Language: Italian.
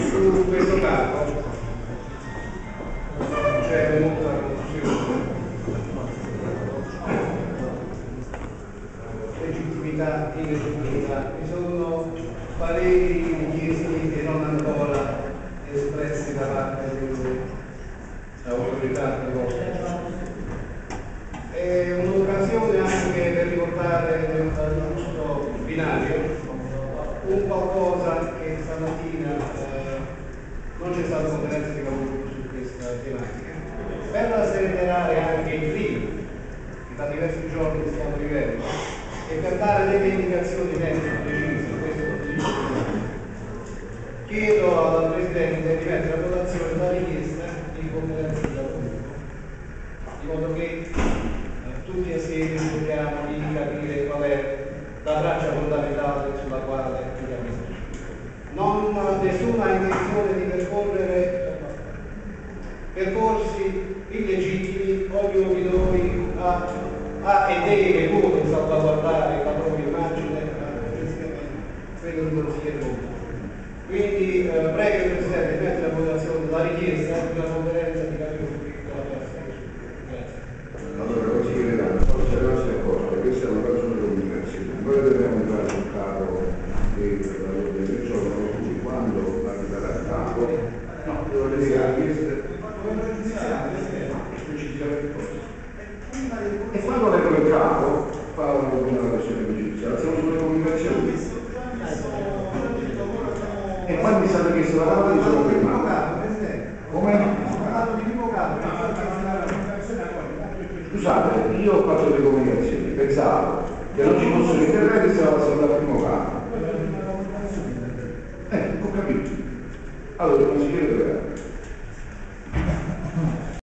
Su questo caso c'è molta confusione, legittimità, illegittimità. Vi sono pareri richiesti e non ancora espressi da parte delle autorità di governo. È un'occasione anche per ricordare nel giusto binario un qualcosa che stamattina non c'è stata conferenza di lavoro su questa tematica, per reiterare anche il primo che da diversi giorni stiamo vivendo e per dare delle indicazioni ben precise. Chiedo al Presidente di mettere a votazione la richiesta di conferenza di lavoro, di modo che tutti assieme cerchiamo di capire qual è la traccia fondamentale sulla quale dobbiamo. Non nessuna intenzione di percorrere percorsi illegittimi. Ognuno di noi ha e deve pure salvaguardare la propria immagine, quello di consigliere comunale. Quindi prego il Presidente di mettere a votazione la richiesta di una conferenza di capigruppo della prossima. Grazie. Allora, consigliere Dano, forse non si accorge, questa è una cosa di comunicazione. Noi dobbiamo entrare sul capo del giorno, quindi quando arriverà il capo, no, devo dire la richiesta e quando leggo il capo fa una versione di giudizio, siamo sulle comunicazioni. E quando mi state chiesto la parola di sono prima. Come? Scusate, io ho fatto le comunicazioni, pensavo che non ci fossero interventi, stava passando al primo capo. Ho capito. Allora, consigliere dove è?